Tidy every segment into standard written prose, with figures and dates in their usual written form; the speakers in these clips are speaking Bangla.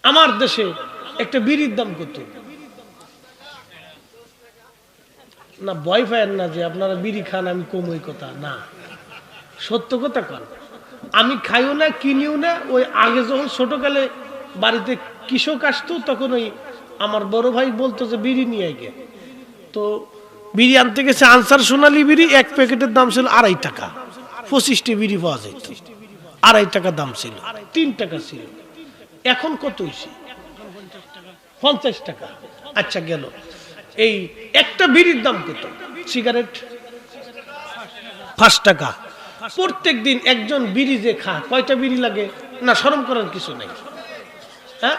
আমার দেশে একটা বিড়ির দাম কত? না ভয় পায়েন না যে আপনারা বিড়ি খান আমি কমই কথা না, সত্য কথা কন। আমি খাইও না কিনিও না। ওই আগে যখন ছোটকালে বাড়িতে কৃষক আসতো তখন ওই আমার বড় ভাই বলতো যে বিড়ি নিয়ে গে, তো বিড়ি আনতে গেছে আনসার সোনালী বিড়ি, এক প্যাকেটের দাম ছিল 2.5 টাকা, 25টি বিড়ি পাওয়া যেত, 2.5 টাকা দাম ছিল, 3 টাকা ছিল। এখন কত হয়েছে? 50 টাকা। আচ্ছা গেল, এই একটা বিড়ির দাম কত? সিগারেট 5 টাকা। প্রত্যেক দিন একজন বিড়ি যে খা, কয়টা বিড়ি লাগে? না শরম করার কিছু নেই, হ্যাঁ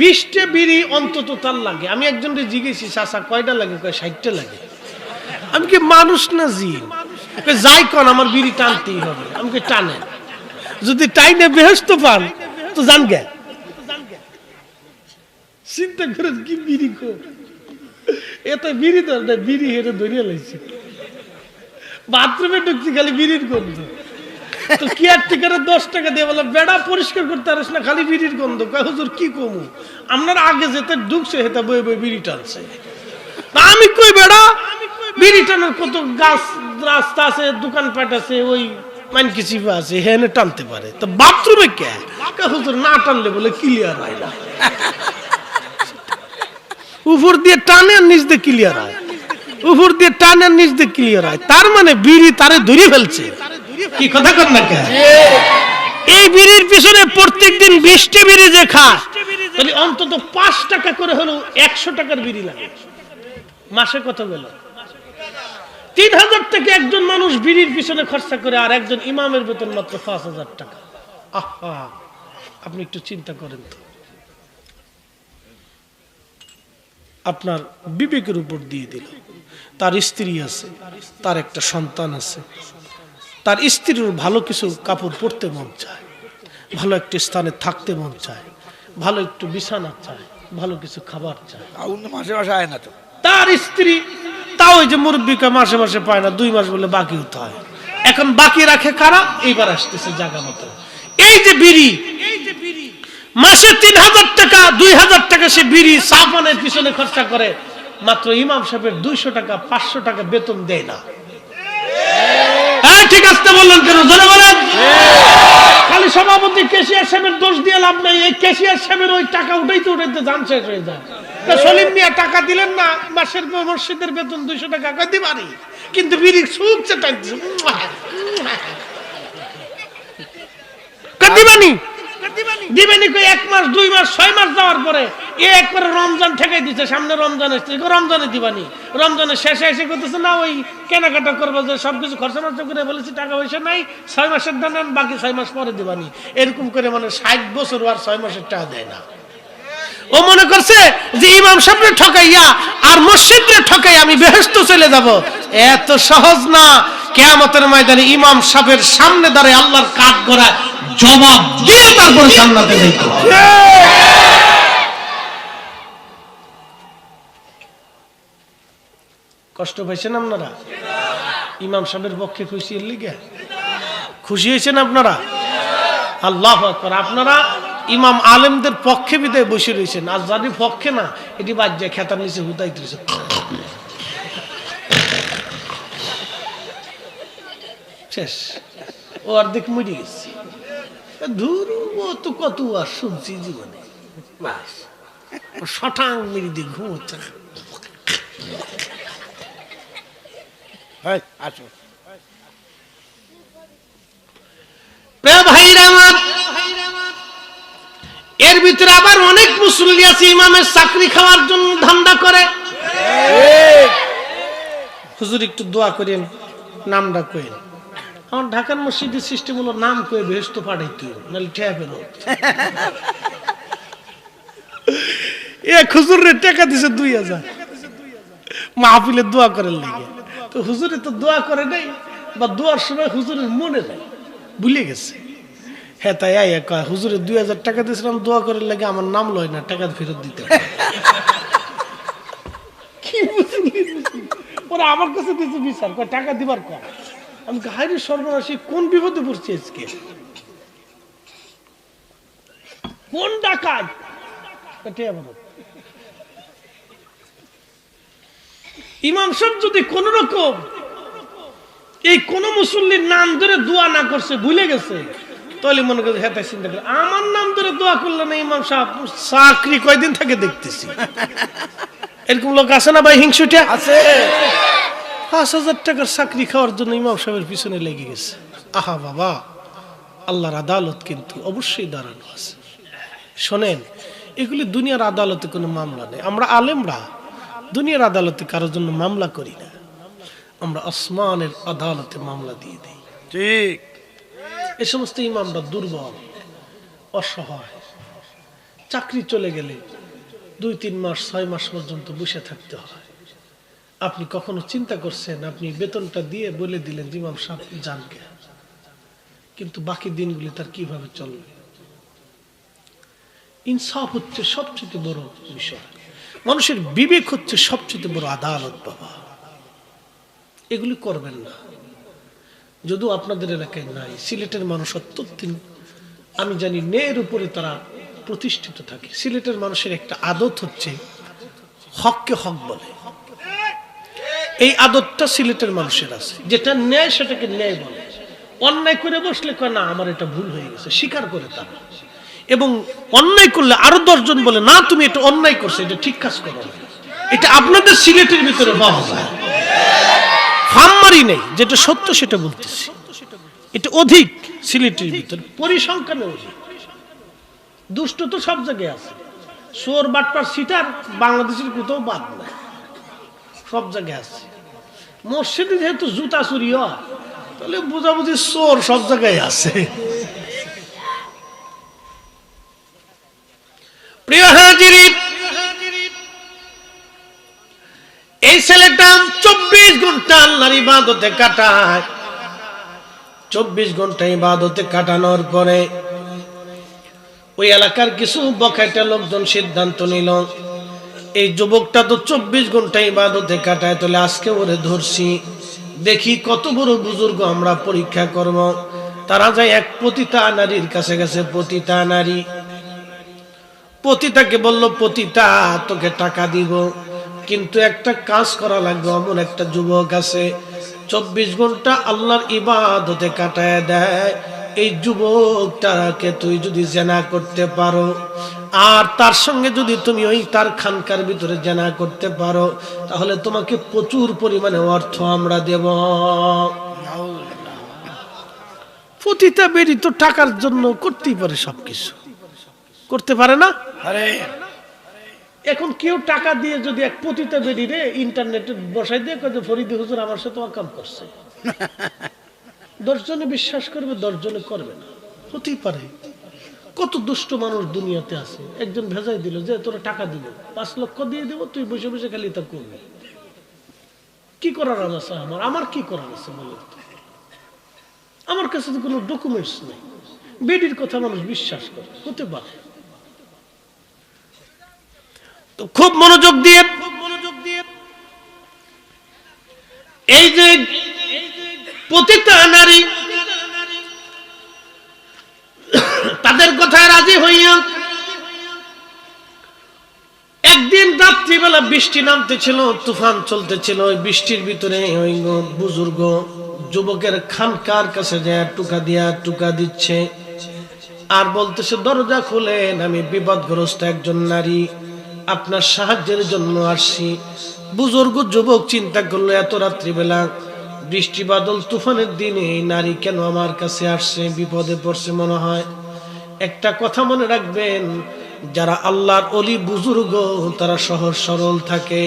20টা বিড়ি অন্তত তার লাগে। আমি একজনকে জিজ্ঞেসি চাচা কয়টা লাগে? কয় 60টা লাগে। আমি কি মানুষ না জিন? যাই কন আমার বিড়ি টানতেই হবে। আমাকে টানেন, যদি টাইনে বেহেশত পান তো জান গে। চিন্তা করেন কি বিড়ি কর, এত বিড়ি ধরে বিড়ি হেরে ধরিয়ে লাইছে, বাথরুমে ঢুকছি খালি বিড়ির গন্ধ। তো কি আর টিকারে 10 টাকা দিয়ে বলে বেড়া পরিষ্কার করতে পারিস না, খালি বিড়ির গন্ধ। কয় হুজুর কি কমু, আপনার আগে যেতে ঢুকছে হেতা বয়ে বয়ে বিড়ি টানছে। আমি কই বেড়া বিড়ি টানার কত গাছ রাস্তা আছে, দোকানপাট আছে, ওই মানকি চিপা আছে, হেনে টানতে পারে, তো বাথরুমে কে? হুজুর না টানলে বলে ক্লিয়ার হয় না, উপর দিয়ে টানে আর নিচ দিয়ে ক্লিয়ার হয়, উপর দিয়ে টানে আর নিচ দিয়ে ক্লিয়ার হয়। তার মানে বিড়ি তারে ধরে ফেলছে। কি কথা কর না কে? এই বিড়ির পিছনে প্রত্যেকদিন 20টা বিড়ি যে খায়, তাহলে অন্তত 5 টাকা করে হলো 100 টাকার বিড়ি লাগে। মাসে কত গেল? 3000 টাকা একজন মানুষ বিড়ির পিছনে খরচা করে, আর একজন ইমামের বেতন মাত্র 5000 টাকা। আহা, আপনি একটু চিন্তা করেন তো, আপনার বিবেকের উপর দিয়ে দিল। তার স্ত্রী আছে, তার একটা সন্তান আছে, তার স্ত্রীর ভালো কিছু কাপড় পরতে মন চায়, ভালো একটি স্থানে থাকতে মন চায়, ভালো একটু বিছানা চায়, ভালো কিছু খাবার চায়। মাসে মাসে আয় না তো তার স্ত্রী তাও ওই যে মুরব্বিকা মাসে মাসে পায় না, 2 মাস বলে বাকি হতে হয়। এখন বাকি রাখে কারা? এইবার আসতেছে জায়গা মতো। এই যে বিড়ি, মাসে 3000 টাকা 2000 টাকা সে বিড়ি সাফানের পিছনে খরচা করে, মাত্র ইমাম সাহেবের 200 টাকা 500 টাকা বেতন দেয় না। ঠিক আছে বললেন কেন? জোরে বলেন। খালি সভাপতি ক্যাশিয়ার সাহেবের দোষ দিয়ে লাভ নাই, এই ক্যাশিয়ার সাহেবের ওই টাকা উঠাইতে উঠাইতে জান শেষ হয়ে যায়। সলিম মিয়া টাকা দিলেন না, মাসের মসজিদের বেতন 200 টাকা কইতে পারি, কিন্তু বিড়ির সুখ চাটাইছে কদিবানি দিবেনি কই 1 মাস 2 মাস 6 মাস যাওয়ার পরে একবারে রমজান ঠেকাই দিচ্ছে, সামনে রমজান আসছে, রমজানে দিবানি, রমজানের শেষে এসে করতেছে না ওই কেনাকাটা করবো যে সবকিছু খরচা মর্চা করে বলেছি টাকা পয়সা নাই, 6 মাসের দাম বাকি 6 মাস পরে দিবানি। এরকম করে মানে 60 বছর আর 6 মাসের টাকা দেয় না। ও মনে করছে যে ইমাম সাহেবকে ঠকাইয়া আর মসজিদে ঠকাই আমি বেহেশতে চলে যাব। এত সহজ না। কিয়ামতের ময়দানে ইমাম সাহেবের সামনে দাঁড়িয়ে আল্লাহর কাঠ গড়ায় জবাব দিয়ে তারপর জান্নাতে যাইতে হবে। কষ্ট পাইছেন আপনারা? ইমাম সাহেবের পক্ষে খুশি এর লিগে খুশি হয়েছেন আপনারা? আল্লাহু আকবার। আপনারা ইমাম আলেমদের পক্ষে বিদায় বসে রয়েছেন, আর যাদের পক্ষে না এটি বাদ যায় খেতার নিচে হুদাইতেছে। শেষ, ও অর্ধেক মরে গেছে। ধুর, ও তো কত আর শুনছি জীবনে, শটাং মেরে দিয়ে ঘুমোচ্ছে। আসো ভাইরা আমার, এর ভিতরে আবার অনেক মুসল্লি আছে ইমামের চাকরি খাওয়ার জন্য ধান্দা করে। হুজুর একটু দোয়া করেন, নামটা কইেন। আমার ঢাকার মসজিদের সিস্টেম হলো নাম কয়ে বেহেশত পাঠাইতে নাহলে ঠেয়া ফেলো। হুজুরের টাকা দিছে 2000 মাহফিলে দোয়া করার লাগে। তো হুজুরে তো দোয়া করে নাই, বা দোয়ার সময় হুজুরের মনে নাই, ভুলে গেছে। হ্যাঁ তাই কয় হুজুরে 2000 টাকা দিয়েছিলাম দোয়া করার লাগে, আমার নাম লয় না, টাকা ফেরত দিতে। কি ওরা আমার কাছে দিয়েছে বিচার, কয় টাকা দিবার কয়। আমি হাইরে সর্বনাশী, কোন বিপদে পড়ছি আজকে। কোন ডাকাত? ইমাম সাহেব যদি কোন রকম এই কোন মুসল্লির নাম ধরে দোয়া না করছে, ভুলে গেছে, তাহলে মনে করে হ্যাঁ চিন্তা করে আমার নাম ধরে দোয়া করলে না ইমাম সাহেব চাকরি কয়দিন থেকে দেখতেছি। এরকম লোক আছে না ভাই? হিংসুটা আছে। 5,000 টাকার চাকরি খাওয়ার জন্য ইমাম সাহেবের পিছনে লেগে গেছে। আহা বাবা, আল্লাহর আদালত কিন্তু অবশ্যই দাঁড়ানো আছে। শোনেন, এগুলি দুনিয়ার আদালতে কোনো মামলা নেই। আমরা আলেমরা দুনিয়ার আদালতে কারোর জন্য মামলা করি না, আমরা আসমানের আদালতে মামলা দিয়ে দিই। ঠিক। এই সমস্ত ইমামরা দুর্বল, অসহায়। চাকরি চলে গেলে 2-3 মাস 6 মাস পর্যন্ত বসে থাকতে হয়। আপনি কখনো চিন্তা করছেন আপনি বেতনটা দিয়ে বলে দিলেন ইমাম সাহেব যান কে, কিন্তু বাকি দিনগুলি তার কিভাবে চলবে? ইনসাফ হচ্ছে সবচেয়ে বড় বিষয়, মানুষের বিবেক হচ্ছে সবচেয়ে বড় আদালত। বাবা, এগুলি করবেন না। যদিও আপনাদের এলাকায় নাই, সিলেটের মানুষ অত্যন্ত, আমি জানি, ন্যায়ের উপরে তারা প্রতিষ্ঠিত থাকে। সিলেটের মানুষের একটা আদত হচ্ছে হককে হক বলে। এই আদতটা সিলেটের মানুষের আছে, যেটা ন্যায় সেটাকে ন্যায় বলে। অন্যায় করে বসলে কয় না আমার এটা ভুল হয়ে গেছে, স্বীকার করে তারা। এবং অন্যায় করলে আরো 10 জন বলে না তুমি এটা অন্যায় করছো, এটা ঠিক কাজ করো। এটা আপনাদের সিলেটের ভিতরে পাওয়া যায়। ফার্মারি নেই, যেটা সত্য সেটা বলতেছি। এটা অধিক সিলেটের ভিতরে, পরিসংখ্যানে অধিক। দুষ্ট তো সব জায়গায় আছে, চোর বাটপার সিটার বাংলাদেশের কোথাও বাদ নাই, সব জায়গায় আছে। মসজিদে যেহেতু জুতা চুরি হয়, তাহলে বুঝাবুঝি চোর সব জায়গায় আছে। প্রিয় হাজিরিন, এই ছেলেটা 24 ঘন্টা আল্লাহর ইবাদতে কাটায়। 24 ঘন্টা ইবাদতে কাটানোর পরে ওই এলাকার কিছু বখাটে লোকজন সিদ্ধান্ত নিল এই যুবকটা তো 24 ঘন্টা ইবাদতে কাটায়, তাহলে আজকে ওরে ধরছি, দেখি কত বড় বুজুর্গ আমরা পরীক্ষা করব। তারা যায় এক পতিতা নারীর কাছে গেছে। পতিতা নারী পতিতাকে বলল, পতিতা তোকে টাকা দিব, কিন্তু একটা কাজ করা লাগবে। এমন একটা যুবক আছে 24 ঘন্টা আল্লাহর ইবাদতে কাটায় দেয়, এই যুবকটাকে তুই যদি জেনা করতে পারো আর তার সঙ্গে যদি তুমি ওই তার খানকার ভিতরে জেনা করতে পারো, তাহলে তোমাকে প্রচুর পরিমাণে অর্থ আমরা দেব। পতিতা বেরি তো টাকার জন্য করতেই পারে, সবকিছু করতে পারে না। এখন কেউ টাকা দিয়ে যদি এক পতিতা বেরি রে ইন্টারনেটে বসাই দিয়ে কত ফরিদি হুজুর আমার সাথে ওয়াকাম করছে, 10 জনে বিশ্বাস করবে, 10 জনে করবে না। হতেই পারে। কত দুষ্ট মানুষ দুনিয়াতে আছে। একজন ভেজাই দিল যে তোরা টাকা দিব, 5 লক্ষ দিয়ে দিব, তুই বসে বসে খালি তা করবি। কি করার আছে আমার কি করার আছে বলে? আমার কাছে তো কোনো ডকুমেন্টস নেই। বেডির কথা মানুষ বিশ্বাস করে, হতে পারে। তো খুব মনোযোগ দিয়ে এই যে পতিতা নারী, তাদের কথায় রাজি হইয়া একদিন রাত্রিবেলা বৃষ্টি নামতেছিল, তুফান চলতেছিল। ওই বৃষ্টির ভিতরে ওই বুজুর্গ যুবকের খানকার কাছে যায় টুকা দিচ্ছে আর বলতেছে, দরজা খুলেন, আমি বিপদগ্রস্ত একজন নারী, আপনার সাহায্যের জন্য আসছি। বুজুর্গ যুবক চিন্তা করলো, এত রাত্রিবেলা বৃষ্টি বাদল তুফানের দিনে এই নারী কেন আমার কাছে আসছে? বিপদে পড়ছে মনে হয়। একটা কথা মনে রাখবেন, যারা আল্লাহর ওলি বুজুর্গ তারা সহজ সরল থাকে,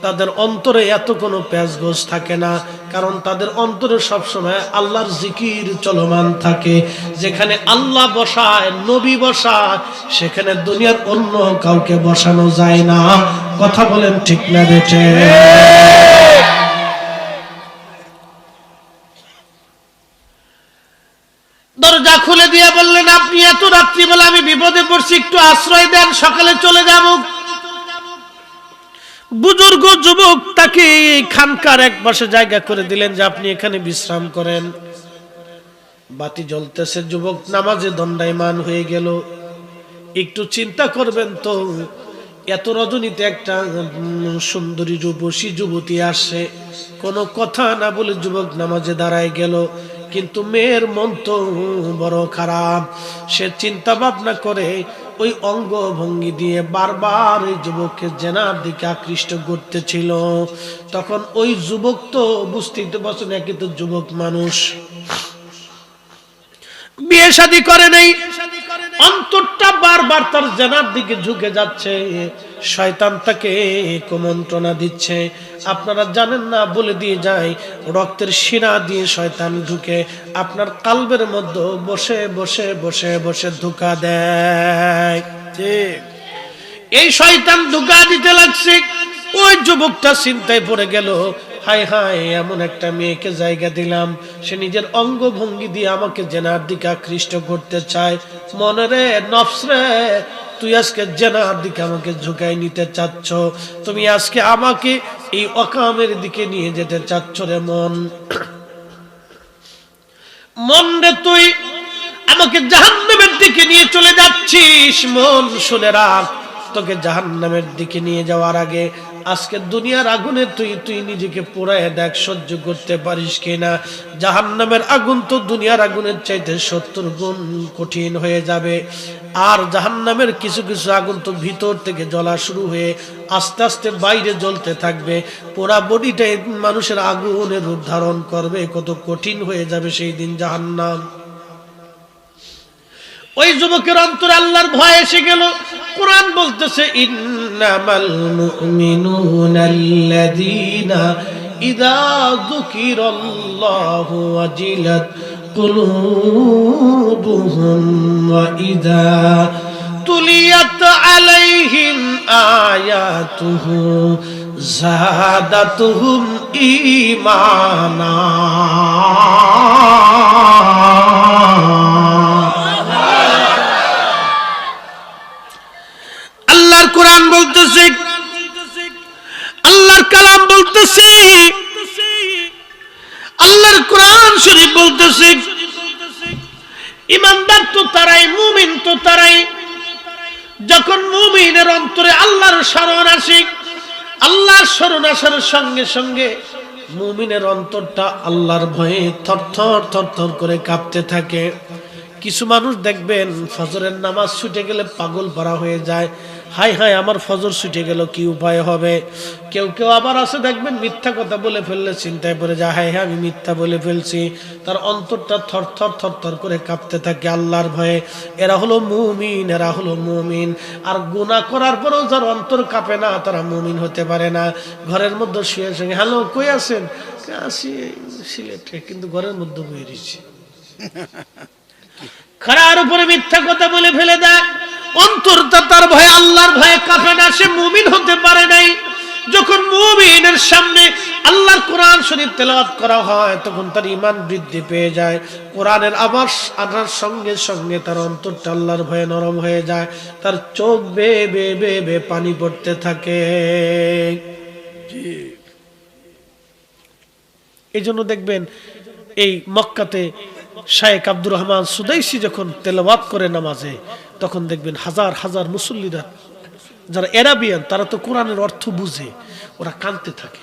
তাদের অন্তরে এত কোনো প্যাঁচগোছ থাকে না, কারণ তাদের অন্তরে সবসময় আল্লাহর জিকির চলমান থাকে। যেখানে আল্লাহ বসায়, নবী বসায়, সেখানে দুনিয়ার অন্য কাউকে বসানো যায় না। কথা বলেন ঠিক না বেঠে? দরজা খুলে দিয়ে বললেন, আপনি এত রাত্রিবেলা, আমি বিপদে পড়ছি, একটু আশ্রয় দেন, সকালে চলে যাব। বুজুর্গ যুবক তাকে খানকার এক পাশে জায়গা করে দিলেন যে আপনি এখানে বিশ্রাম করেন। বাতি জ্বলতেছে, যুবক নামাজে দণ্ডায়মান হয়ে গেল। একটু চিন্তা করবেন তো, এত রজনীতে একটা সুন্দরী রূপসী যুবতী আসে, কোনো কথা না বলে যুবক নামাজে দাঁড়ায় গেল, কিন্তু মেয়ের মন তো বড় খারাপ। সে চিন্তা ভাবনা করে ওই অঙ্গ ভঙ্গি দিয়ে বারবার ওই যুবককে জেনার দিকে আকৃষ্ট করতেছিল। তখন ওই যুবক তো বুঝতেই তো পারছেন, একই তো যুবক মানুষ, বিয়ে শাদী করে নাই, অন্তরটা বারবার তার জেনার দিকে ঝুঁকে যাচ্ছে। শয়তান তাকে কুমন্ত্রণা দিচ্ছে। আপনারা জানেন না, বলে দিয়ে যায়, রক্তের শিরা দিয়ে শয়তান ঢুকে আপনার কালবের মধ্যে বসে বসে বসে বসে ধোঁকা দেয়। এই শয়তান ধোঁকা দিতে লাগছে। ওই যুবকটা চিন্তায় পড়ে গেল, হায় হায়, এমন একটা মেয়েকে জায়গা দিলাম, সে নিজের অঙ্গ ভঙ্গি দিয়ে আমাকে জেনার দিকে আকৃষ্ট করতে চায়। মনে রে নফস রে, তুই আজকে জেনার দিকে আমাকে ঝুঁকাই নিতে চাচ্ছ, তুমি আজকে আমাকে এই অকামের দিকে নিয়ে যেতে চাচ্ছ রে মন। মন রে, তুই আমাকে জাহান্নামের দিকে নিয়ে চলে যাচ্ছিস। মন শুনে রাখ, তোকে জাহান্নামের দিকে নিয়ে যাওয়ার আগে আজকে দুনিয়ার আগুনে তুই নিজেকে পোড়ায় দেখ, সহ্য করতে পারিস কিনা। জাহান্নামের আগুন তো দুনিয়ার আগুনের চাইতে 70 গুণ কঠিন হয়ে যাবে। আর জাহান্নামের কিছু কিছু আগুন তো ভিতর থেকে জ্বলা শুরু হয়ে আস্তে আস্তে বাইরে জ্বলতে থাকবে। পোড়া বডিটাই মানুষের আগুনের রূপ ধারণ করবে, কত কঠিন হয়ে যাবে সেই দিন জাহান্নাম। ওই যুবকের অন্তরে আল্লাহর ভয় এসে গেল। কোরআন বলতেছে, ইন্নামাল মুমিনুনাল্লাযীনা ইযা যুকিরাল্লাহু ওয়াজিলাত কুলুবুহুম ওয়া ইযা তুলিয়াত আলাইহিম আয়াতুহু যাদাতুহুম ঈমানা। আল্লাহর কোরআন বলতেছে, আল্লাহর কালাম বলতেছে, আল্লাহর কোরআন শরীফ বলতেছে, ইমানদার তো তারাই, মুমিন তো তারাই, যখন মুমিনের অন্তরে আল্লাহর স্মরণ আসে। আল্লাহর স্মরণ আসার সঙ্গে সঙ্গে মুমিনের অন্তরটা আল্লাহর ভয়ে থরথর থরথর করে কাঁপতে থাকে। কিছু মানুষ দেখবেন ফজরের নামাজ ছুটে গেলে পাগল পারা হয়ে যায়, হায় হায় আমার ফজর ছুটে গেল, কি উপায় হবে। কেউ কেউ আবার আছে দেখবেন মিথ্যা কথা বলে ফেললে চিন্তায় পড়ে যায়, হায় হায় আমি মিথ্যা বলে ফেলছি। তার অন্তরটা থরথর থরথর করে কাঁপতে থাকে আল্লাহর ভয়ে। এরা হলো মুমিন, এরা হলো মুমিন। আর গুনাহ করার পরেও যার অন্তর কাঁপে না, তারা মুমিন হতে পারে না। ঘরের মধ্যে শুয়ে শুয়ে, হ্যালো কই আছেন, আসি সিলেটে, কিন্তু ঘরের মধ্যে বয়ে দিচ্ছি। খারার উপরে মিথ্যা কথা বলে ফেলে দেয়, অন্তরটা তার ভয়ে, আল্লাহর ভয়ে কাঁপে না, সে মুমিন হতে পারে নাই। যখন মুমিনের সামনে আল্লাহর কোরআন শরীফ তেলাওয়াত করা হয়, তখন তার ঈমান বৃদ্ধি পেয়ে যায়। কোরআনের আওয়াজ আনার সঙ্গে সঙ্গে তার অন্তরটা আল্লাহর ভয়ে নরম হয়ে যায়, তার চোখ বেয়ে বেয়ে বেয়ে বেয়ে পানি পড়তে থাকে। এই জন্য দেখবেন এই মক্কাতে শায়েখ আব্দুর রহমান সুদাইসি যখন তেলাওয়াত করে নামাজে, তখন দেখবেন হাজার হাজার মুসল্লিরা, যারা এরাবিয়ান, তারা তো কোরআনের অর্থ বুঝে, ওরা কাঁদতে থাকে।